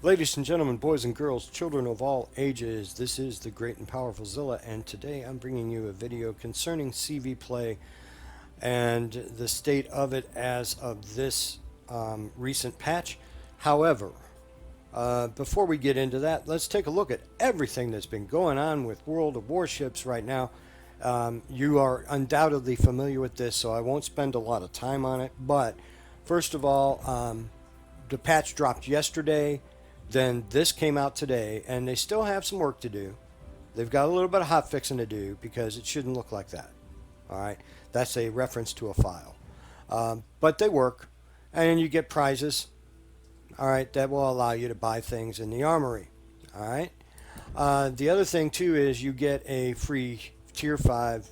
Ladies and gentlemen, boys and girls, children of all ages, this is the Great and Powerful Zilla, and today I'm bringing you a video concerning CV play and the state of it as of this recent patch. However, before we get into that, let's take a look at everything that's been going on with World of Warships right now. You are undoubtedly familiar with this, so I won't spend a lot of time on it. But first of all, the patch dropped yesterday. Then this came out today, and they still have some work to do. They've got a little bit of hot fixing to do because it shouldn't look like that. All right, that's a reference to a file, but they work, and you get prizes. All right, that will allow you to buy things in the armory. All right. The other thing too is you get a free Tier 5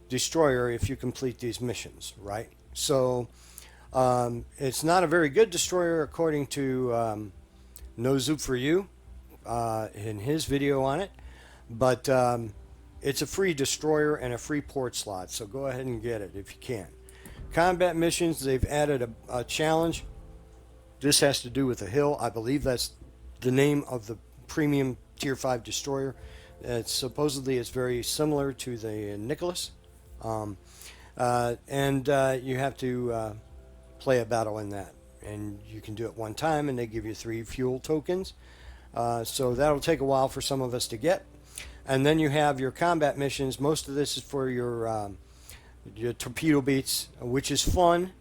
destroyer if you complete these missions. Right. So it's not a very good destroyer according to No Zoop for You in his video on it, but it's a free destroyer and a free port slot, so go ahead and get it if you can. Combat missions, they've added a challenge. This has to do with a hill. I believe that's the name of the premium tier 5 destroyer. Supposedly it's very similar to the Nicholas, and you have to play a battle in that. And you can do it one time, and they give you 3 fuel tokens. So that'll take a while for some of us to get. And then you have your combat missions. Most of this is for your torpedo beats, which is fun.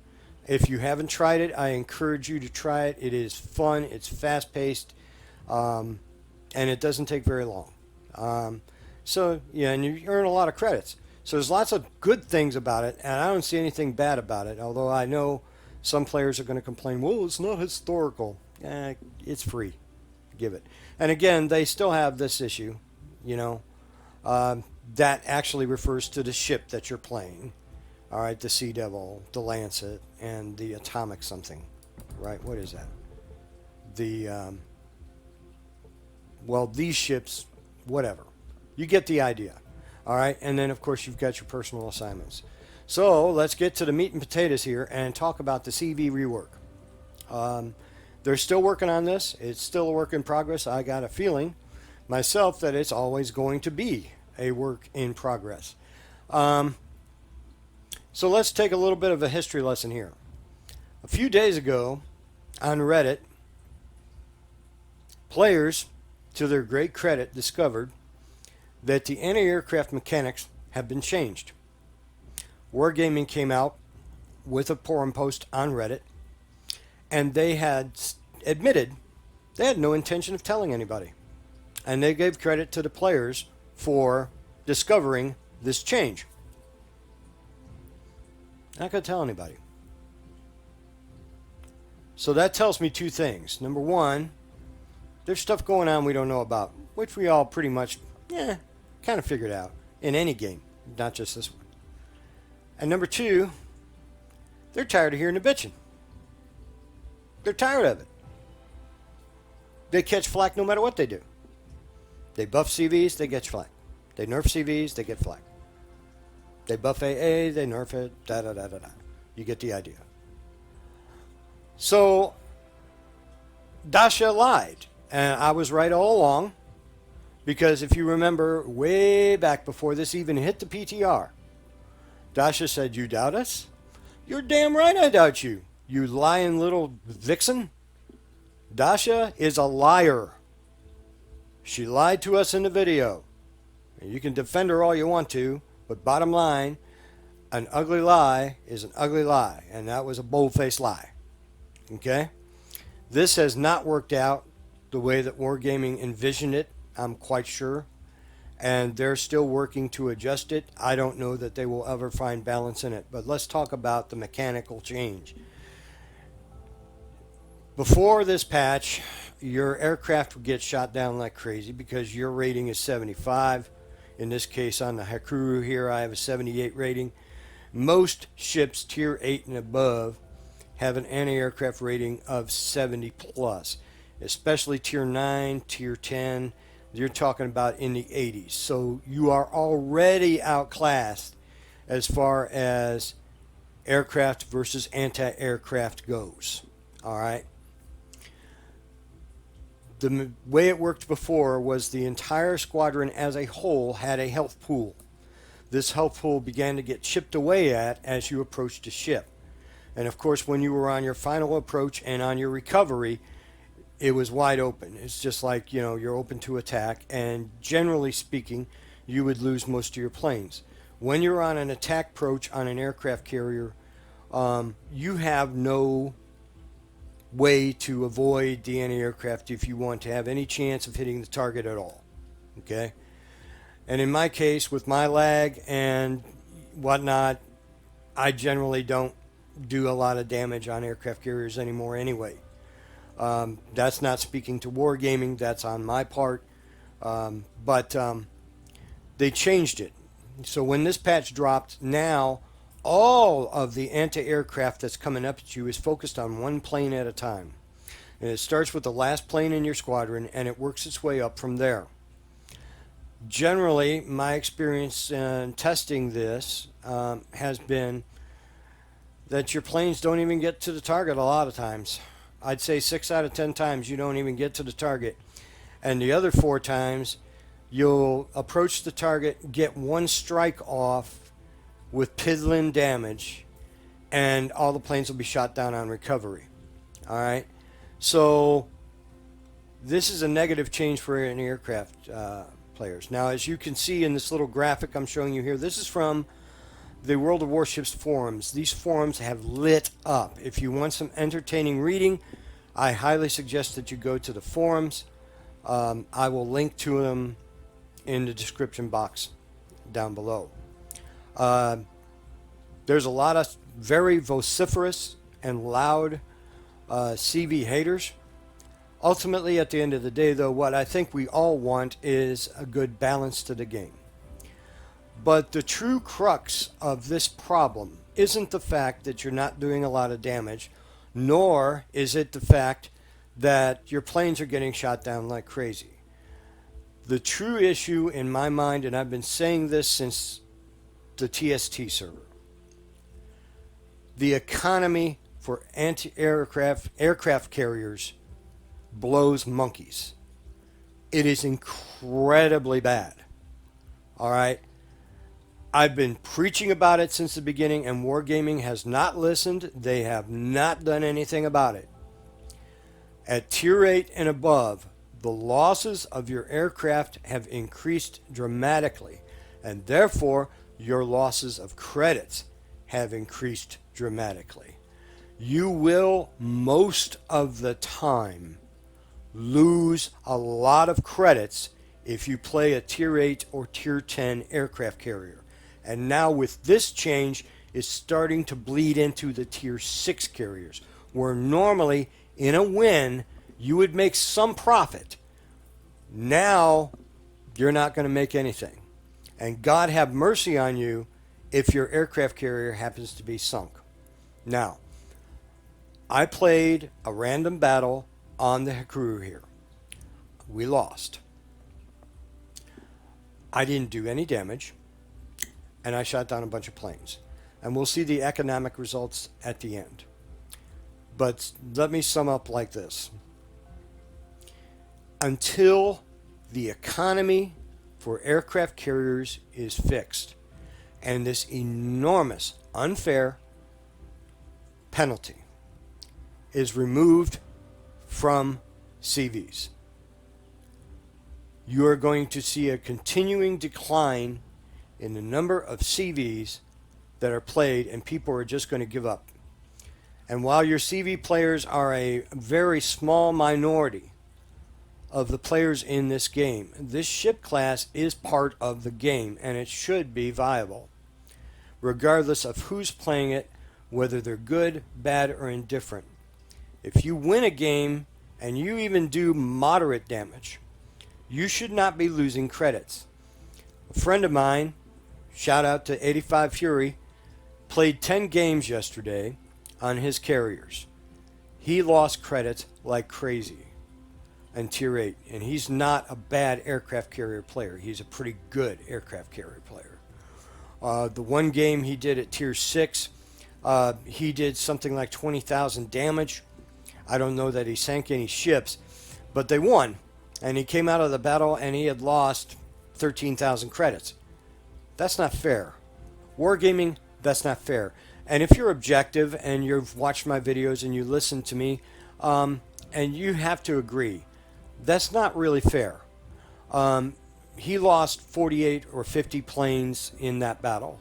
If you haven't tried it, I encourage you to try it. It is fun. It's fast-paced, and it doesn't take very long. So yeah, and you earn a lot of credits. So there's lots of good things about it, and I don't see anything bad about it. Although I know some players are going to complain, well, it's not historical. It's free. Give it. And again, they still have this issue, that actually refers to the ship that you're playing. All right, the Sea Devil, the Lancet, and the Atomic something. Right, what is that? These ships, whatever. You get the idea. All right, and then, of course, you've got your personal assignments. So let's get to the meat and potatoes here and talk about the CV rework. They're still working on this. It's still a work in progress. I got a feeling myself that it's always going to be a work in progress. So let's take a little bit of a history lesson here. A few days ago on Reddit, players, to their great credit, discovered that the anti-aircraft mechanics have been changed. Wargaming came out with a forum post on Reddit, and they had admitted they had no intention of telling anybody. And they gave credit to the players for discovering this change. Not going to tell anybody. So that tells me 2 things. Number 1, there's stuff going on we don't know about, which we all pretty much, kind of figured out in any game, not just this one. And number 2, they're tired of hearing the bitching. They're tired of it. They catch flack no matter what they do. They buff CVs, they get flack. They nerf CVs, they get flack. They buff AA, they nerf it, da-da-da-da-da. You get the idea. So, Dasha lied. And I was right all along. Because if you remember, way back before this even hit the PTR, Dasha said, "You doubt us? You're damn right I doubt you, you lying little vixen." Dasha is a liar. She lied to us in the video. You can defend her all you want to, but bottom line, an ugly lie is an ugly lie, and that was a bold-faced lie. Okay? This has not worked out the way that Wargaming envisioned it, I'm quite sure. And they're still working to adjust it. I don't know that they will ever find balance in it. But let's talk about the mechanical change. Before this patch, your aircraft would get shot down like crazy because your rating is 75. In this case, on the Hakuryu here, I have a 78 rating. Most ships tier 8 and above have an anti-aircraft rating of 70 plus, especially tier 9, tier 10. You're talking about in the 80s. So you are already outclassed as far as aircraft versus anti-aircraft goes. All right. The way it worked before was the entire squadron as a whole had a health pool. This health pool began to get chipped away at as you approached a ship. And of course, when you were on your final approach and on your recovery, it was wide open. It's just like, you're open to attack, and generally speaking, you would lose most of your planes. When you're on an attack approach on an aircraft carrier, you have no way to avoid the anti-aircraft if you want to have any chance of hitting the target at all. Okay? And in my case, with my lag and whatnot, I generally don't do a lot of damage on aircraft carriers anymore anyway. That's not speaking to wargaming, that's on my part. But they changed it. So when this patch dropped, now all of the anti-aircraft that's coming up at you is focused on one plane at a time. And it starts with the last plane in your squadron, and it works its way up from there. Generally, my experience in testing this has been that your planes don't even get to the target a lot of times. I'd say 6 out of 10 times you don't even get to the target. And the other 4 times, you'll approach the target, get one strike off with piddling damage, and all the planes will be shot down on recovery. All right? So this is a negative change for an aircraft players. Now, as you can see in this little graphic I'm showing you here, this is from the World of Warships forums. These forums have lit up. If you want some entertaining reading, I highly suggest that you go to the forums. I will link to them in the description box down below. There's a lot of very vociferous and loud CV haters. Ultimately, at the end of the day, though, what I think we all want is a good balance to the game. But the true crux of this problem isn't the fact that you're not doing a lot of damage, nor is it the fact that your planes are getting shot down like crazy. The true issue in my mind, and I've been saying this since the TST server, the economy for aircraft carriers blows monkeys. It is incredibly bad. All right? I've been preaching about it since the beginning, and Wargaming has not listened. They have not done anything about it. At tier 8 and above, the losses of your aircraft have increased dramatically, and therefore your losses of credits have increased dramatically. You will, most of the time, lose a lot of credits if you play a tier 8 or tier 10 aircraft carrier. And now with this change, it's starting to bleed into the tier 6 carriers, where normally in a win you would make some profit. Now you're not going to make anything. And God have mercy on you if your aircraft carrier happens to be sunk. Now, I played a random battle on the Hakuryu here. We lost. I didn't do any damage, and I shot down a bunch of planes. And we'll see the economic results at the end. But let me sum up like this. Until the economy for aircraft carriers is fixed, and this enormous, unfair penalty is removed from CVs, you are going to see a continuing decline in the number of CVs that are played, and people are just going to give up. And while your CV players are a very small minority of the players in this game, this ship class is part of the game, and it should be viable, regardless of who's playing it, whether they're good, bad, or indifferent. If you win a game and you even do moderate damage, you should not be losing credits. A friend of mine, shout out to 85 Fury, played 10 games yesterday on his carriers. He lost credits like crazy in tier 8, and he's not a bad aircraft carrier player. He's a pretty good aircraft carrier player. The one game he did at tier 6, he did something like 20,000 damage. I don't know that he sank any ships, but they won. And he came out of the battle and he had lost 13,000 credits. That's not fair. Wargaming, that's not fair. And if you're objective and you've watched my videos and you listen to me, and you have to agree, that's not really fair. He lost 48 or 50 planes in that battle.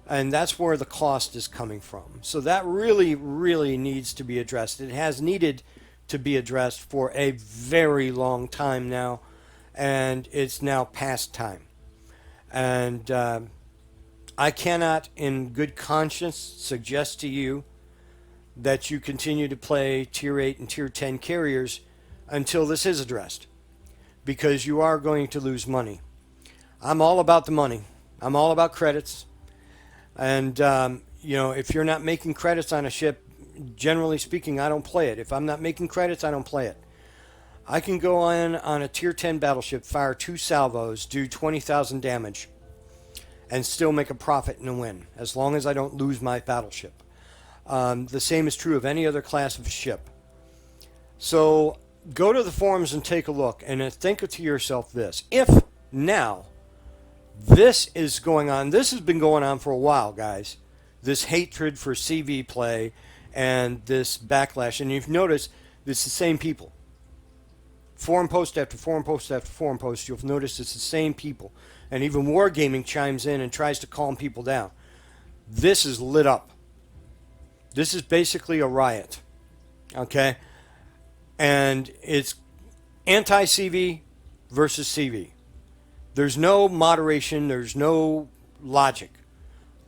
And that's where the cost is coming from. So that really, really needs to be addressed. It has needed to be addressed for a very long time now, and it's now past time. And I cannot, in good conscience, suggest to you that you continue to play Tier 8 and Tier 10 carriers until this is addressed, because you are going to lose money. I'm all about the money. I'm all about credits. And, you know, if you're not making credits on a ship, generally speaking, I don't play it. If I'm not making credits, I don't play it. I can go in on a Tier 10 battleship, fire 2 salvos, do 20,000 damage, and still make a profit and a win, as long as I don't lose my battleship. The same is true of any other class of ship. So go to the forums and take a look, and think to yourself this. If now this is going on, this has been going on for a while, guys, this hatred for CV play and this backlash, and you've noticed it's the same people. Forum post after forum post after forum post, you'll notice it's the same people. And even Wargaming chimes in and tries to calm people down. This is lit up. This is basically a riot. Okay? And it's anti-CV versus CV. There's no moderation. There's no logic.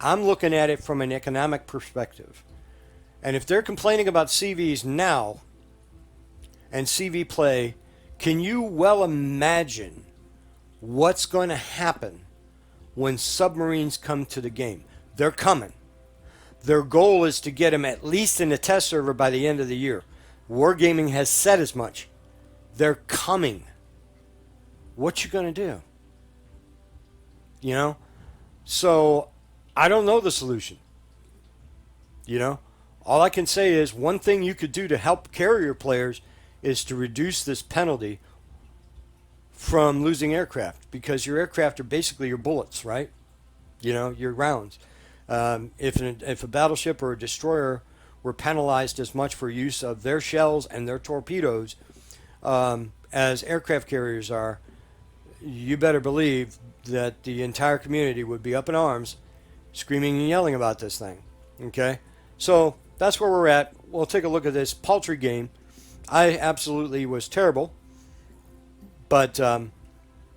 I'm looking at it from an economic perspective. And if they're complaining about CVs now and CV play, can you well imagine what's going to happen when submarines come to the game? They're coming. Their goal is to get them at least in the test server by the end of the year. Wargaming has said as much. They're coming. What you going to do? You know? So, I don't know the solution. You know? All I can say is one thing you could do to help carrier players is to reduce this penalty from losing aircraft, because your aircraft are basically your bullets, right? You know, your rounds. If a battleship or a destroyer were penalized as much for use of their shells and their torpedoes as aircraft carriers are, you better believe that the entire community would be up in arms, screaming and yelling about this thing. Okay? So that's where we're at. We'll take a look at this paltry game. I absolutely was terrible, but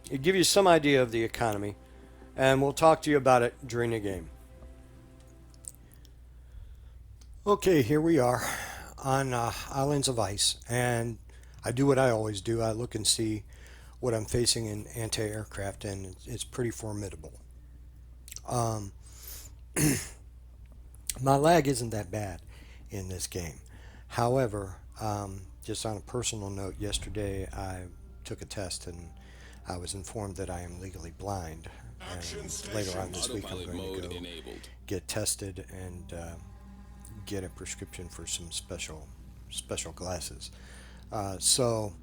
it gives you some idea of the economy, and we'll talk to you about it during the game. Okay, here we are on Islands of Ice, and I do what I always do. I look and see what I'm facing in anti-aircraft, and it's pretty formidable. My lag isn't that bad in this game. However, just on a personal note, yesterday I took a test and I was informed that I am legally blind. And later on this week I'm going to go get tested and get a prescription for some special glasses. So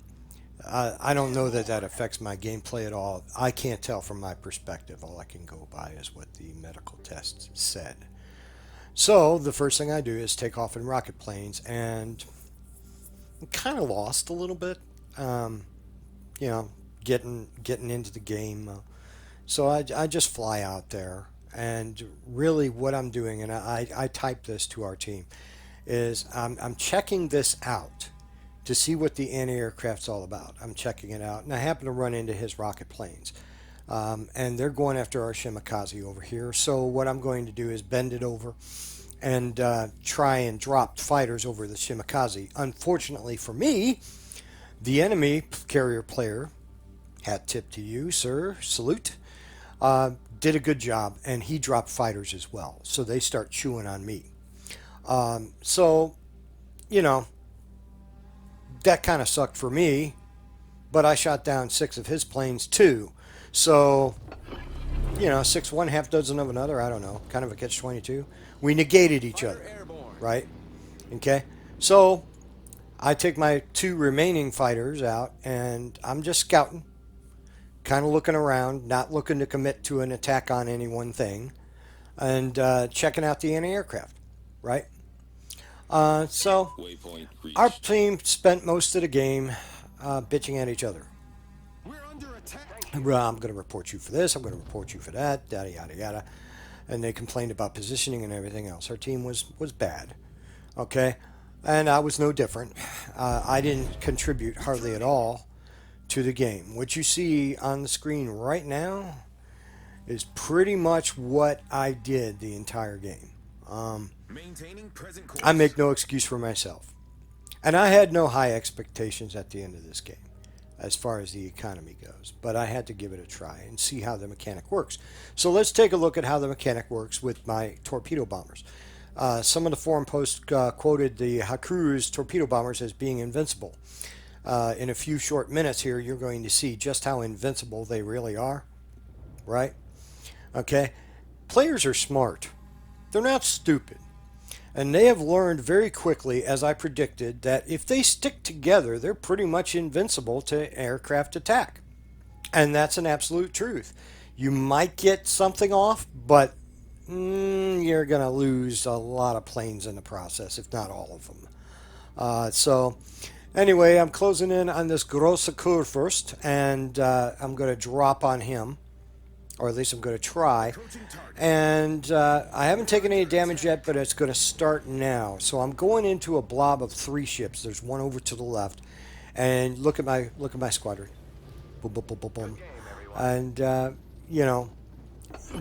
I don't know that that affects my gameplay at all. I can't tell from my perspective. All I can go by is what the medical test said. So the first thing I do is take off in rocket planes, and I'm kind of lost a little bit, you know, getting into the game. So I just fly out there, and really what I'm doing, and I type this to our team, is I'm checking this out to see what the anti-aircraft's all about. I'm checking it out, and I happen to run into his rocket planes. And they're going after our Shimakaze over here. So what I'm going to do is bend it over and try and drop fighters over the Shimakaze. Unfortunately for me, the enemy carrier player, hat tip to you, sir, salute, did a good job, and he dropped fighters as well. So they start chewing on me. So, you know, that kind of sucked for me, but I shot down 6 of his planes too. So, you know, 6 one, half dozen of another, I don't know, kind of a catch-22. We negated each other, right? Okay? So, I take my 2 remaining fighters out, and I'm just scouting, kind of looking around, not looking to commit to an attack on any one thing, and checking out the anti-aircraft, right? So Waypoint our reached. team spent most of the game bitching at each other. We're under attack. Well, I'm going to report you for this. I'm going to report you for that. Yada yada yada. And they complained about positioning and everything else. Our team was bad. Okay, and I was no different. I didn't contribute hardly at all to the game. What you see on the screen right now is pretty much what I did the entire game. Maintaining present course. I make no excuse for myself. And I had no high expectations at the end of this game as far as the economy goes, but I had to give it a try and see how the mechanic works. So let's take a look at how the mechanic works with my torpedo bombers. Some of the forum posts quoted the Hakuryu's torpedo bombers as being invincible. In a few short minutes here, you're going to see just how invincible they really are, right? Okay? Players are smart. They're not stupid. And they have learned very quickly, as I predicted, that if they stick together, they're pretty much invincible to aircraft attack. And that's an absolute truth. You might get something off, but you're going to lose a lot of planes in the process, if not all of them. So, anyway, I'm closing in on this Grosse Kur first, and I'm going to drop on him. Or at least I'm going to try. And I haven't taken any damage yet, but it's going to start now. So I'm going into a blob of 3 ships. There's one over to the left, and look at my squadron. Boom, boom, boom, boom, boom. And you know,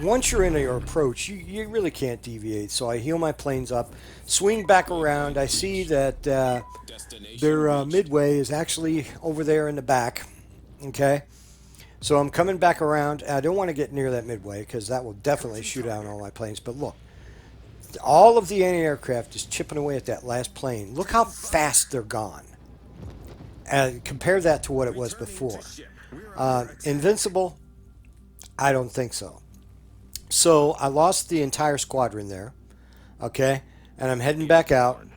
once you're in your approach, you really can't deviate. So I heal my planes up, swing back around. I see that their midway is actually over there in the back. Okay. So I'm coming back around. I don't want to get near that midway because that will definitely shoot out all my planes. But look, all of the anti-aircraft is chipping away at that last plane. Look how fast they're gone. And compare that to what it was before. Invincible? I don't think so. So I lost the entire squadron there. Okay? And I'm heading back out.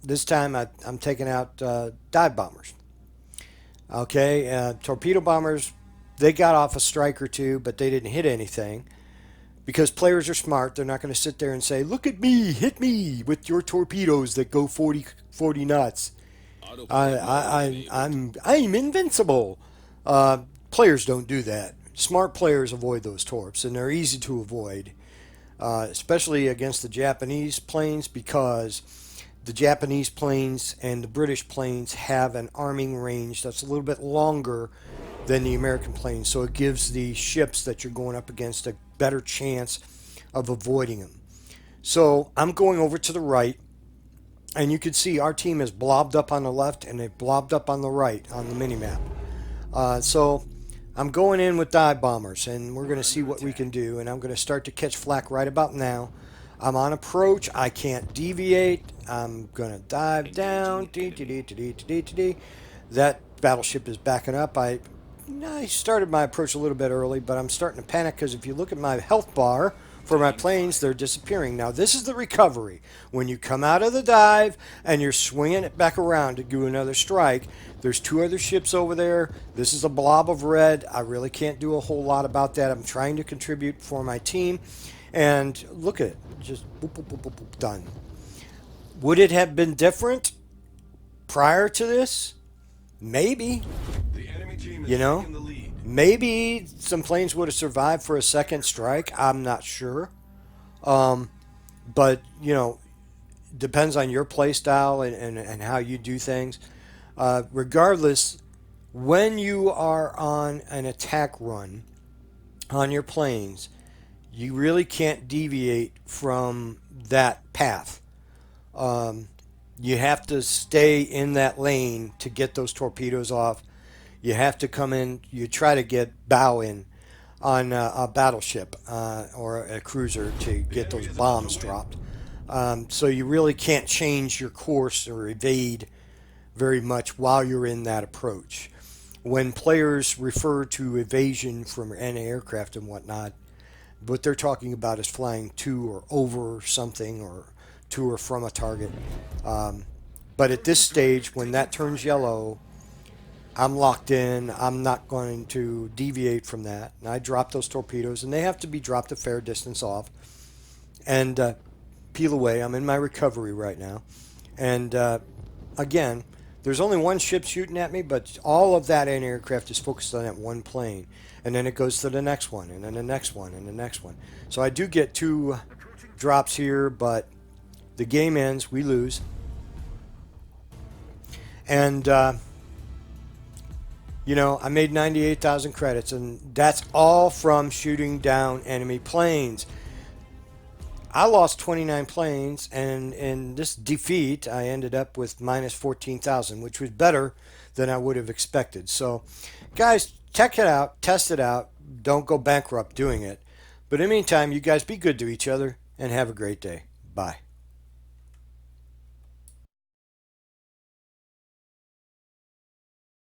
This time I'm taking out dive bombers. Okay, torpedo bombers, they got off a strike or two, but they didn't hit anything. Because players are smart, they're not going to sit there and say, look at me, hit me with your torpedoes that go 40 knots. I'm invincible. Players don't do that. Smart players avoid those torps, and they're easy to avoid, especially against the Japanese planes, because the Japanese planes and the British planes have an arming range that's a little bit longer than the American planes, so it gives the ships that you're going up against a better chance of avoiding them. So I'm going over to the right, and you can see our team is blobbed up on the left and they've blobbed up on the right on the minimap. So I'm going in with dive bombers, and we're going to see what we can do, and I'm going to start to catch flak right about now. I'm on approach. I can't deviate. I'm going to dive down. That battleship is backing up. I started my approach a little bit early, but I'm starting to panic because if you look at my health bar for my planes, they're disappearing. Now, this is the recovery. When you come out of the dive and you're swinging it back around to do another strike, there's 2 other ships over there. This is a blob of red. I really can't do a whole lot about that. I'm trying to contribute for my team. And look at it. Just boop, boop, boop, boop, boop, done. Would it have been different prior to this? Maybe. The enemy team is You know? taking the lead. Maybe some planes would have survived for a second strike. I'm not sure. But, you know, depends on your play style and how you do things. Regardless, when you are on an attack run on your planes, you really can't deviate from that path. You have to stay in that lane to get those torpedoes off. You have to come in, you try to get bow in on a battleship or a cruiser to get those bombs dropped. So you really can't change your course or evade very much while you're in that approach. When players refer to evasion from anti-aircraft and whatnot, what they're talking about is flying to or over something or to or from a target. But at this stage, when that turns yellow, I'm locked in. I'm not going to deviate from that. And I drop those torpedoes, and they have to be dropped a fair distance off. And peel away. I'm in my recovery right now. And again, there's only one ship shooting at me, but all of that anti-aircraft is focused on that one plane. And then it goes to the next one, and then the next one, and the next one. So I do get 2 drops here, but the game ends. We lose. And, you know, I made 98,000 credits, and that's all from shooting down enemy planes. I lost 29 planes, and in this defeat, I ended up with minus 14,000, which was better than I would have expected. So, guys, check it out, test it out. Don't go bankrupt doing it. But in the meantime, you guys be good to each other, and have a great day. Bye.